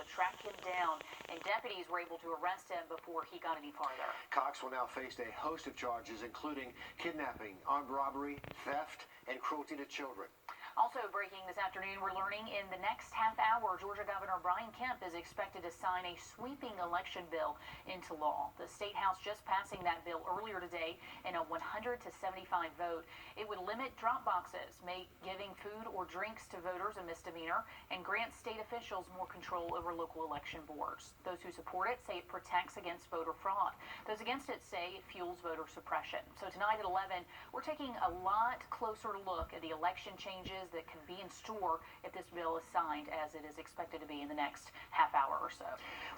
track him down, and deputies were able to arrest him before he got any farther. Cox will now face a host of charges, including kidnapping, armed robbery, theft, and cruelty to children. Also breaking this afternoon, we're learning in the next half hour, Georgia Governor Brian Kemp is expected to sign a sweeping election bill into law. The State House just passing that bill earlier today in a 100 to 75 vote. It would limit drop boxes, make giving food or drinks to voters a misdemeanor, and grant state officials more control over local election boards. Those who support it say it protects against voter fraud. Those against it say it fuels voter suppression. So tonight at 11, we're taking a lot closer look at the election changes that can be in store if this bill is signed, as it is expected to be in the next half hour or so.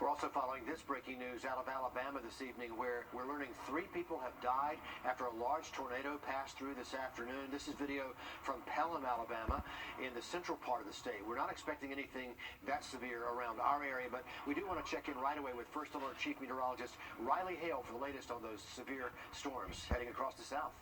We're also following this breaking news out of Alabama this evening, where we're learning 3 people have died after a large tornado passed through this afternoon. This is video from Pelham, Alabama, in the central part of the state. We're not expecting anything that severe around our area, but we do want to check in right away with First Alert Chief Meteorologist Riley Hale for the latest on those severe storms heading across the south.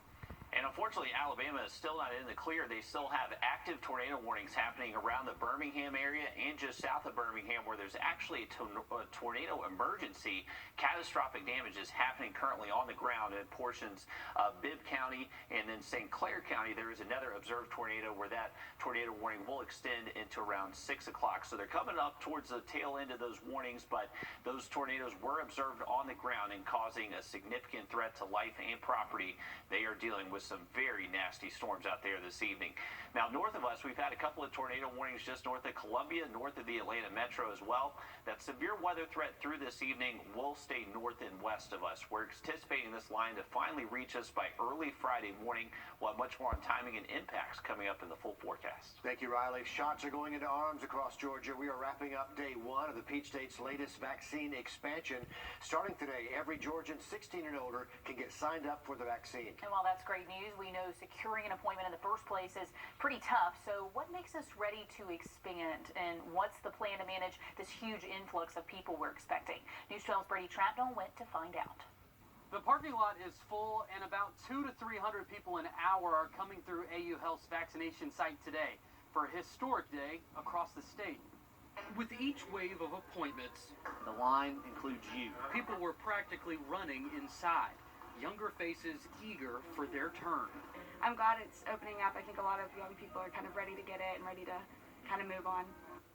And unfortunately, Alabama is still not in the clear. They still have active tornado warnings happening around the Birmingham area and just south of Birmingham, where there's actually a tornado emergency. Catastrophic damage is happening currently on the ground in portions of Bibb County, and then St. Clair County. There is another observed tornado where that tornado warning will extend into around 6 o'clock. So they're coming up towards the tail end of those warnings, but those tornadoes were observed on the ground and causing a significant threat to life and property. They are dealing with some very nasty storms out there this evening. Now, north of us, we've had a couple of tornado warnings just north of Columbia, north of the Atlanta metro as well. That severe weather threat through this evening will stay north and west of us. We're anticipating this line to finally reach us by early Friday morning. We'll have much more on timing and impacts coming up in the full forecast. Thank you, Riley. Shots are going into arms across Georgia. We are wrapping up day 1 of the Peach State's latest vaccine expansion. Starting today, every Georgian 16 and older can get signed up for the vaccine. And while that's great news, we know securing an appointment in the first place is pretty tough. So what makes us ready to expand, and what's the plan to manage this huge influx of people we're expecting? News 12's Brady Trapnell went to find out. The parking lot is full, and about 200 to 300 people an hour are coming through AU Health's vaccination site today for a historic day across the state. With each wave of appointments, the line includes you. People were practically running inside. Younger faces eager for their turn. I'm glad it's opening up. I think a lot of young people are kind of ready to get it and ready to kind of move on.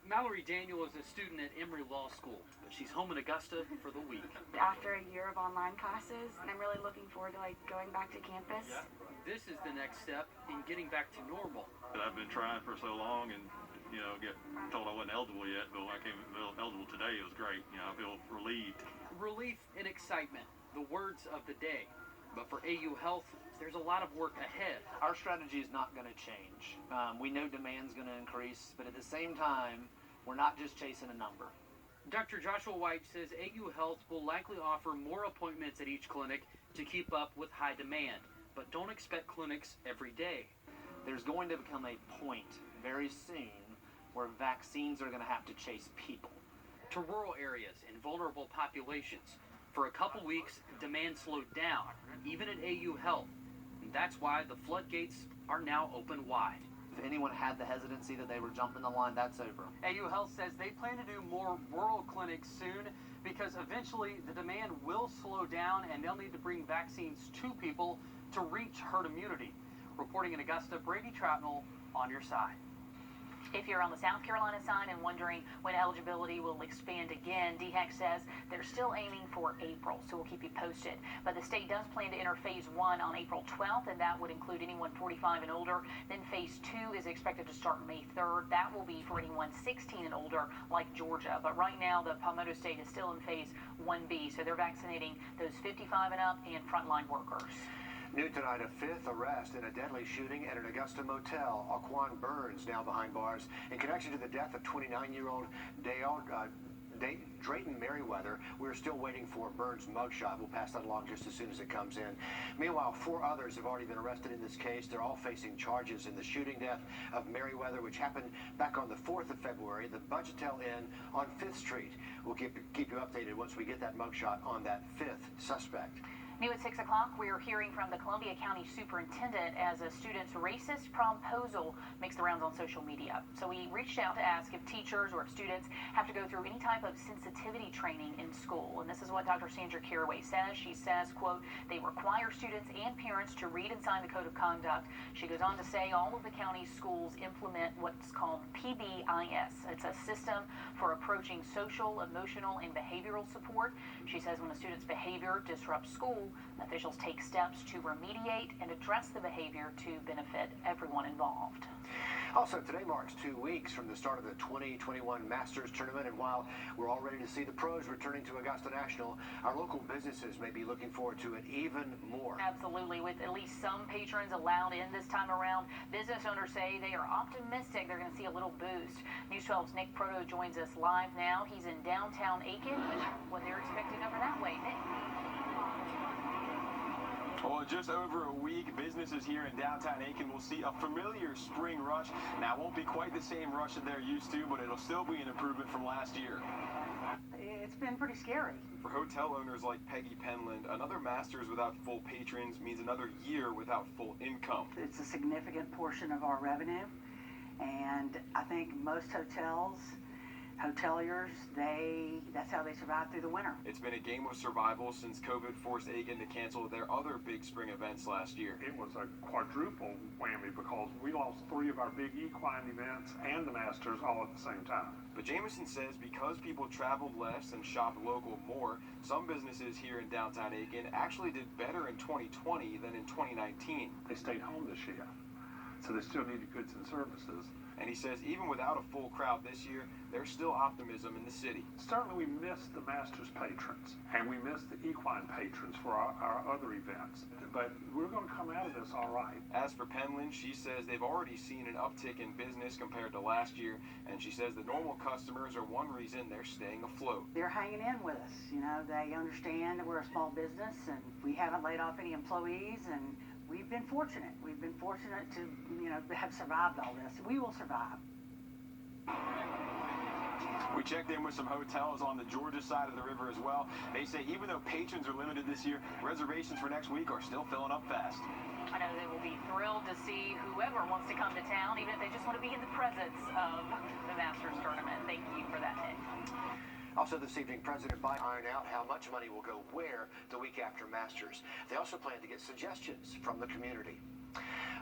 Mallory Daniel is a student at Emory Law School, but she's home in Augusta for the week. After a year of online classes, and I'm really looking forward to going back to campus. This is the next step in getting back to normal. I've been trying for so long, and get told I wasn't eligible yet, but when I came eligible today, it was great. I feel relieved. Relief and excitement, the words of the day. But for AU Health, there's a lot of work ahead. Our strategy is not going to change. We know demand's going to increase, but at the same time, we're not just chasing a number. Dr. Joshua White says AU Health will likely offer more appointments at each clinic to keep up with high demand, but don't expect clinics every day. There's going to become a point very soon where vaccines are going to have to chase people. To rural areas and vulnerable populations. For a couple weeks, demand slowed down, even at AU Health. And that's why the floodgates are now open wide. If anyone had the hesitancy that they were jumping the line, that's over. AU Health says they plan to do more rural clinics soon because eventually the demand will slow down and they'll need to bring vaccines to people to reach herd immunity. Reporting in Augusta, Brady Trapnell on your side. If you're on the South Carolina side and wondering when eligibility will expand again, DHEC says they're still aiming for April, so we'll keep you posted. But the state does plan to enter phase 1 on April 12th, and that would include anyone 45 and older. Then phase 2 is expected to start May 3rd. That will be for anyone 16 and older, like Georgia. But right now, the Palmetto State is still in phase 1B, so they're vaccinating those 55 and up and frontline workers. New tonight, a 5th arrest in a deadly shooting at an Augusta motel. Aquan Burns now behind bars in connection to the death of 29-year-old Drayton Merriweather. We're still waiting for Burns' mugshot. We'll pass that along just as soon as it comes in. Meanwhile, 4 others have already been arrested in this case. They're all facing charges in the shooting death of Merriweather, which happened back on the 4th of February, the Budgetel Inn on 5th Street. We'll keep you updated once we get that mugshot on that 5th suspect. New at 6 o'clock, we are hearing from the Columbia County Superintendent as a student's racist promposal makes the rounds on social media. So we reached out to ask if teachers or if students have to go through any type of sensitivity training in school. And this is what Dr. Sandra Caraway says. She says, quote, they require students and parents to read and sign the code of conduct. She goes on to say all of the county's schools implement what's called PBIS. It's a system for approaching social, emotional, and behavioral support. She says when a student's behavior disrupts school, officials take steps to remediate and address the behavior to benefit everyone involved. Also, today marks 2 weeks from the start of the 2021 Masters Tournament, and while we're all ready to see the pros returning to Augusta National, our local businesses may be looking forward to it even more. Absolutely. With at least some patrons allowed in this time around, business owners say they are optimistic they're going to see a little boost. News 12's Nick Proto joins us live now. He's in downtown Aiken with what they're expecting over that way. Nick? Well, in just over a week, businesses here in downtown Aiken will see a familiar spring rush. Now, it won't be quite the same rush that they're used to, but it'll still be an improvement from last year. It's been pretty scary. For hotel owners like Peggy Penland, another Masters without full patrons means another year without full income. It's a significant portion of our revenue, and I think most hoteliers, that's how they survive through the winter. It's been a game of survival since COVID forced Aiken to cancel their other big spring events last year. It was a quadruple whammy because we lost 3 of our big equine events and the Masters all at the same time. But Jameson says because people traveled less and shopped local more, some businesses here in downtown Aiken actually did better in 2020 than in 2019. They stayed home this year, so they still needed goods and services. And he says even without a full crowd this year, there's still optimism in the city. Certainly we missed the Masters patrons, and we missed the equine patrons for our other events. But we're going to come out of this all right. As for Penland, she says they've already seen an uptick in business compared to last year, and she says the normal customers are one reason they're staying afloat. They're hanging in with us. You know, they understand that we're a small business, and we haven't laid off any employees, and we've been fortunate. We've been fortunate to, have survived all this. We will survive. We checked in with some hotels on the Georgia side of the river as well. They say even though patrons are limited this year, reservations for next week are still filling up fast. I know they will be thrilled to see whoever wants to come to town, even if they just want to be in the presence of the Masters tournament. Thank you for that, Nick. Also this evening, President Biden ironed out how much money will go where the week after Masters. They also plan to get suggestions from the community.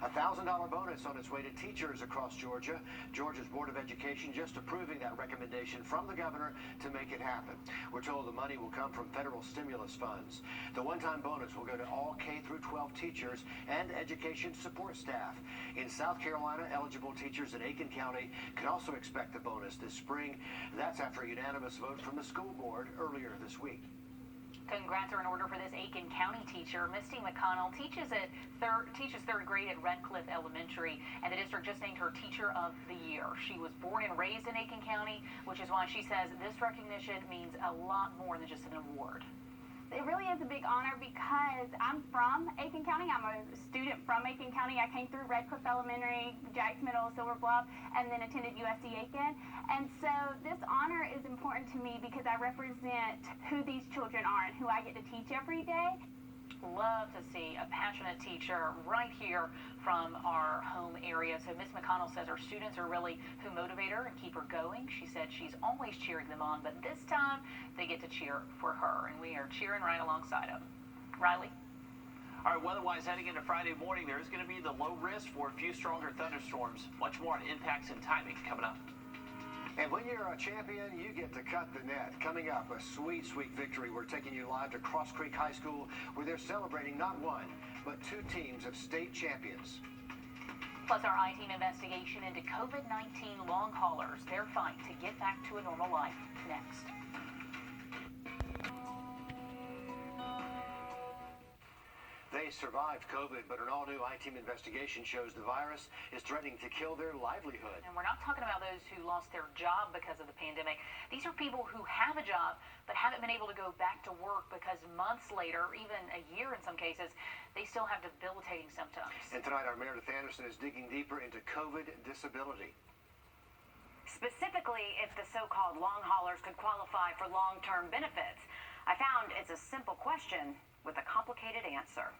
A $1,000 bonus on its way to teachers across Georgia. Georgia's Board of Education just approving that recommendation from the governor to make it happen. We're told the money will come from federal stimulus funds. The one-time bonus will go to all K through 12 teachers and education support staff. In South Carolina, eligible teachers in Aiken County can also expect the bonus this spring. That's after a unanimous vote from the school board earlier this week. Congrats are in order for this Aiken County teacher. Misty McConnell teaches third grade at Redcliffe Elementary, and the district just named her Teacher of the Year. She was born and raised in Aiken County, which is why she says this recognition means a lot more than just an award. It really is a big honor because I'm from Aiken County. I'm a student from Aiken County. I came through Redcliffe Elementary, Jack's Middle, Silver Bluff, and then attended USC Aiken. And so this honor is important to me because I represent who these children are and who I get to teach every day. Love to see a passionate teacher right here from our home area. So Miss McConnell says her students are really who motivate her and keep her going. She said she's always cheering them on, but this time they get to cheer for her, and we are cheering right alongside them. Riley? All right, weather-wise, heading into Friday morning, there is going to be the low risk for a few stronger thunderstorms. Much more on impacts and timing coming up. And when you're a champion, you get to cut the net. Coming up, a sweet, sweet victory. We're taking you live to Cross Creek High School, where they're celebrating not one, but 2 teams of state champions. Plus our I-Team investigation into COVID-19 long haulers, their fight to get back to a normal life. Next. They survived COVID, but an all-new I-Team investigation shows the virus is threatening to kill their livelihood. And we're not talking about those who lost their job because of the pandemic. These are people who have a job but haven't been able to go back to work because months later, even a year in some cases, they still have debilitating symptoms. And tonight, our Meredith Anderson is digging deeper into COVID disability. Specifically, if the so-called long haulers could qualify for long-term benefits. I found it's a simple question. with a complicated answer.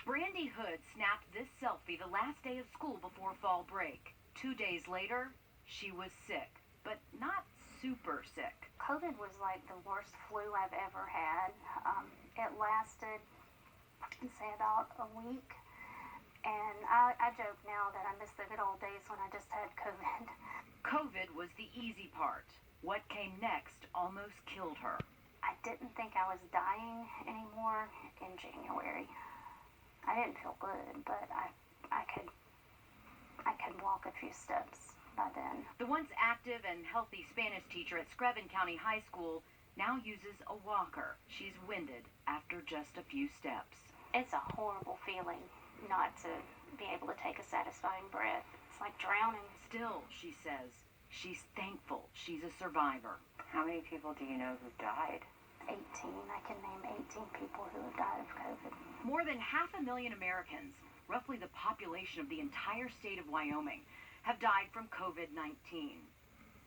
Brandy Hood snapped this selfie the last day of school before fall break. 2 days later, she was sick, but not super sick. COVID was like the worst flu I've ever had. It lasted, I'd say, about a week. And I joke now that I miss the good old days when I just had COVID. COVID was the easy part. What came next almost killed her. I didn't think I was dying anymore in January. I didn't feel good, but I could walk a few steps by then. The once active and healthy Spanish teacher at Screven County High School now uses a walker. She's winded after just a few steps. It's a horrible feeling not to be able to take a satisfying breath. It's like drowning. Still, she says, she's thankful she's a survivor. How many people do you know who died? 18. I can name 18 people who have died of COVID. More than 500,000 Americans, roughly the population of the entire state of Wyoming, have died from COVID-19.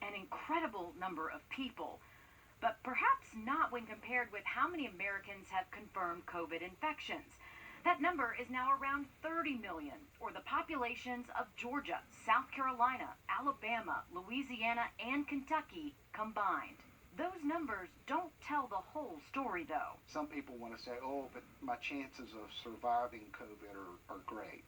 An incredible number of people, but perhaps not when compared with how many Americans have confirmed COVID infections. That number is now around 30 million, or the populations of Georgia, South Carolina, Alabama, Louisiana, and Kentucky combined. Those numbers don't tell the whole story, though. Some people want to say, oh, but my chances of surviving COVID are great.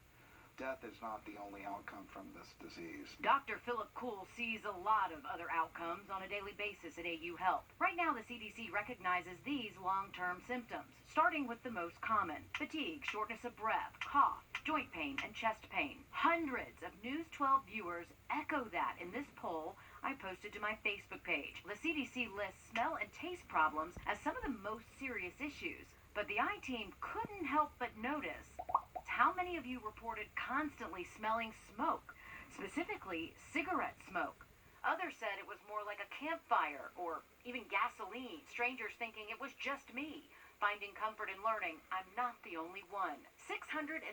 Death is not the only outcome from this disease. Dr. Philip Kuhl sees a lot of other outcomes on a daily basis at AU Health. Right now, the CDC recognizes these long-term symptoms, starting with the most common: fatigue, shortness of breath, cough, joint pain, and chest pain. Hundreds of News 12 viewers echo that in this poll I posted to my Facebook page. The CDC lists smell and taste problems as some of the most serious issues, but the I-team couldn't help but notice how many of you reported constantly smelling smoke, specifically cigarette smoke. Others said it was more like a campfire or even gasoline, strangers thinking it was just me, finding comfort in learning I'm not the only one. 676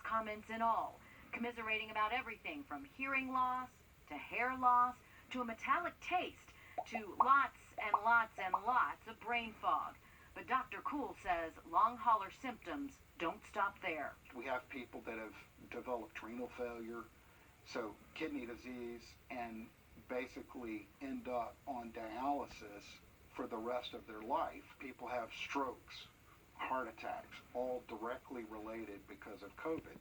comments in all, commiserating about everything from hearing loss to hair loss to a metallic taste to lots and lots and lots of brain fog. But Dr. Kuhl says long hauler symptoms don't stop there. We have people that have developed renal failure, so kidney disease, and basically end up on dialysis for the rest of their life. People have strokes, heart attacks, all directly related because of COVID.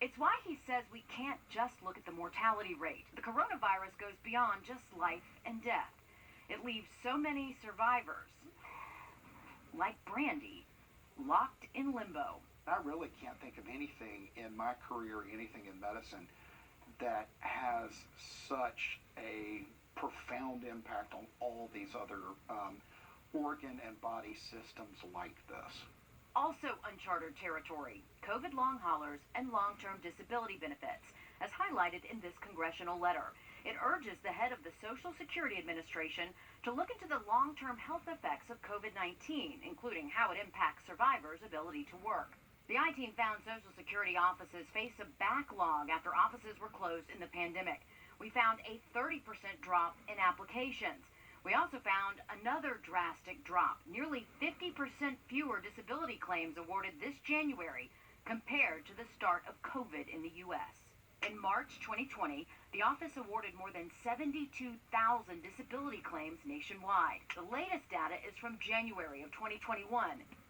It's why he says we can't just look at the mortality rate. The coronavirus goes beyond just life and death. It leaves so many survivors, like Brandy, locked in limbo. I really can't think of anything in my career, anything in medicine, that has such a profound impact on all these other organ and body systems like this. Also uncharted territory, COVID long haulers and long-term disability benefits, as highlighted in this congressional letter. It urges the head of the Social Security Administration to look into the long-term health effects of COVID-19, including how it impacts survivors' ability to work. The I-team found Social Security offices face a backlog after offices were closed in the pandemic. We found a 30% drop in applications. We also found another drastic drop, nearly 50% fewer disability claims awarded this January compared to the start of COVID in the U.S. In March 2020, the office awarded more than 72,000 disability claims nationwide. The latest data is from January of 2021,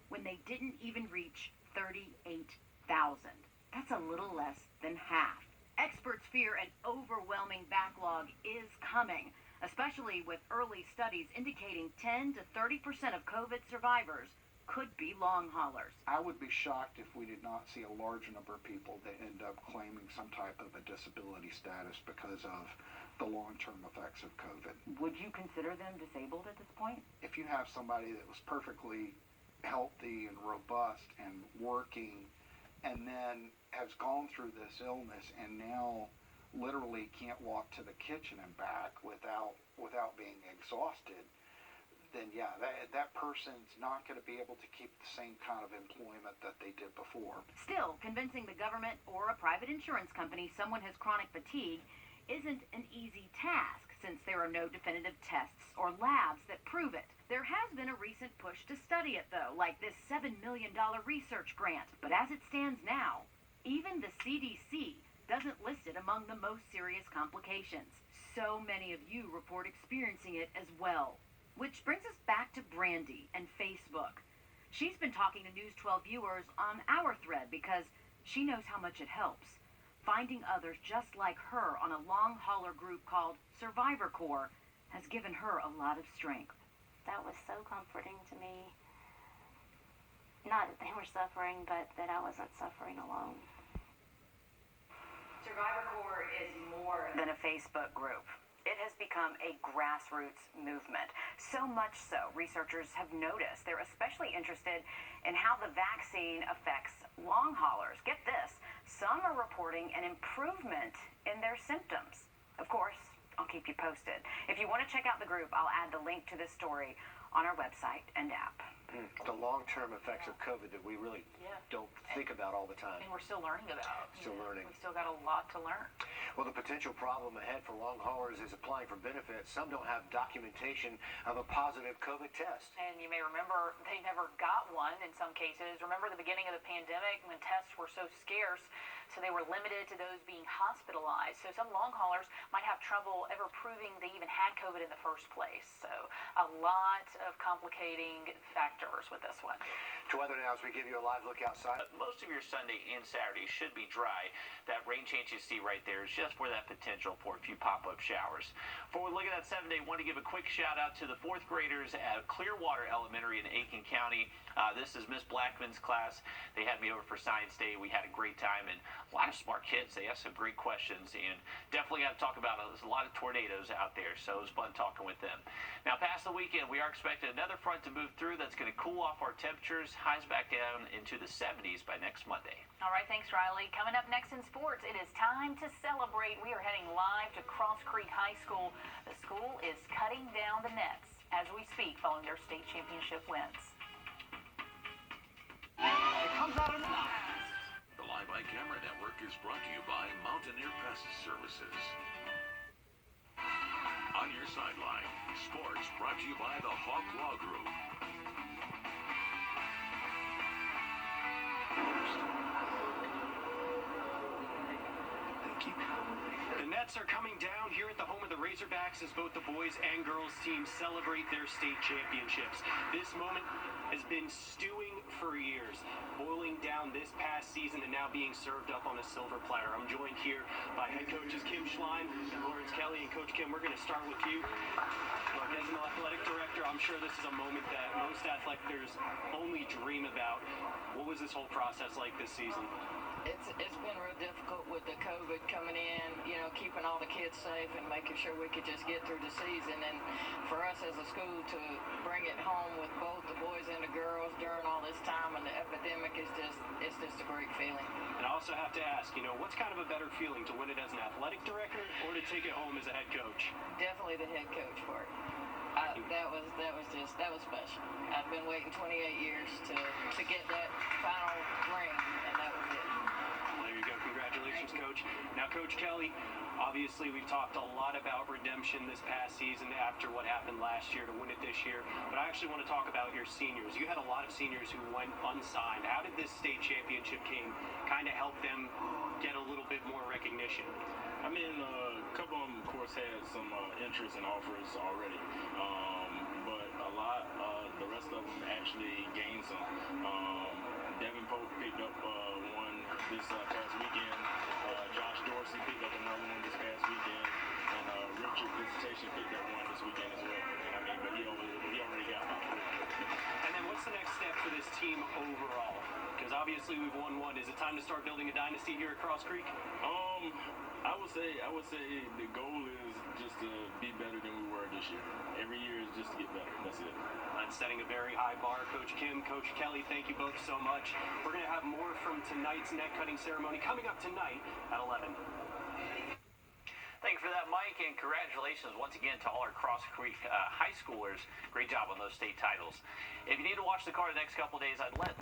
when they didn't even reach 38,000. That's a little less than half. Experts fear an overwhelming backlog is coming, especially with early studies indicating 10 to 30% of COVID survivors could be long haulers. I would be shocked if we did not see a large number of people that end up claiming some type of a disability status because of the long-term effects of COVID. Would you consider them disabled at this point? If you have somebody that was perfectly healthy and robust and working, and then has gone through this illness and now literally can't walk to the kitchen and back without being exhausted, then yeah, that person's not going to be able to keep the same kind of employment that they did before. Still, convincing the government or a private insurance company someone has chronic fatigue isn't an easy task, since there are no definitive tests or labs that prove it. There has been a recent push to study it, though, like this $7 million research grant. But as it stands now, even the CDC doesn't list it among the most serious complications. So many of you report experiencing it as well. Which brings us back to Brandy and Facebook. She's been talking to News 12 viewers on our thread because she knows how much it helps. Finding others just like her on a long hauler group called Survivor Corps has given her a lot of strength. That was so comforting to me. Not that they were suffering, but that I wasn't suffering alone. Survivor Corps is more than a Facebook group. It has become a grassroots movement. So much so, researchers have noticed they're especially interested in how the vaccine affects long haulers. Get this, some are reporting an improvement in their symptoms. Of course, I'll keep you posted. If you want to check out the group, I'll add the link to this story on our website and app. The long-term effects of COVID that we really don't think about all the time. And we're still learning about. Still learning. We still got a lot to learn. Well, the potential problem ahead for long haulers is applying for benefits. Some don't have documentation of a positive COVID test. And you may remember they never got one in some cases. Remember the beginning of the pandemic when tests were so scarce, so they were limited to those being hospitalized. So some long haulers might have trouble ever proving they even had COVID in the first place. So a lot of complicating factors with this one. To weather now as we give you a live look outside. Most of your Sunday and Saturday should be dry. That rain chance you see right there is just for that potential for a few pop-up showers. Before we look at that 7-day, I want to give a quick shout out to the 4th graders at Clearwater Elementary in Aiken County. This is Miss Blackman's class. They had me over for Science Day. We had a great time and a lot of smart kids. They asked some great questions and definitely got to talk about there's a lot of tornadoes out there, so it was fun talking with them. Now, past the weekend, we are expecting another front to move through that's going to cool off our temperatures. Highs back down into the 70s by next Monday. All right, thanks, Riley. Coming up next in sports, it is time to celebrate. We are heading live to Cross Creek High School. The school is cutting down the nets as we speak following their state championship wins. It comes out of the The Live by Camera Network is brought to you by Mountaineer Pest Services. On your sideline, sports brought to you by the Hawk Law Group. The Nets are coming down here at the home of the Razorbacks as both the boys and girls teams celebrate their state championships. This moment has been stewing for years, boiling down this past season and now being served up on a silver platter. I'm joined here by head coaches Kim Schlein and Lawrence Kelly. And Coach Kim, we're going to start with you. Look, as an athletic director, I'm sure this is a moment that most athletes only dream about. What was this whole process like this season? It's been real difficult with the COVID coming in, you know, keeping all the kids safe and making sure we could just get through the season. And for us as a school to bring it home with both the boys and the girls during all this time and the epidemic is just a great feeling. And I also have to ask, you know, what's kind of a better feeling, to win it as an athletic director or to take it home as a head coach? Definitely the head coach part. That was special. I've been waiting 28 years to get that final ring, and that was it. There you go. Congratulations, Coach. Now, Coach Kelly, obviously we've talked a lot about redemption this past season after what happened last year to win it this year, but I actually want to talk about your seniors. You had a lot of seniors who went unsigned. How did this state championship game kind of help them get a little bit more recognition? I mean, a couple of them, of course, had some interest and offers already, but a lot, the rest of them actually gained some. Devin Pope picked up one this past weekend. Josh Dorsey picked up another one this past weekend, and Richard Visitation picked up one this weekend as well. I mean, but he already got about 3. And then what's the next step for this team overall? Because obviously we've won one. Is it time to start building a dynasty here at Cross Creek? I would say the goal is just to be better than we were this year. Every year is just to get better. That's it. I'm setting a very high bar. Coach Kim, Coach Kelly, thank you both so much. We're going to have more from tonight's net cutting ceremony coming up tonight at 11. Thank you for that, Mike, and congratulations once again to all our Cross Creek high schoolers. Great job on those state titles. If you need to watch the card the next couple of days, I'd let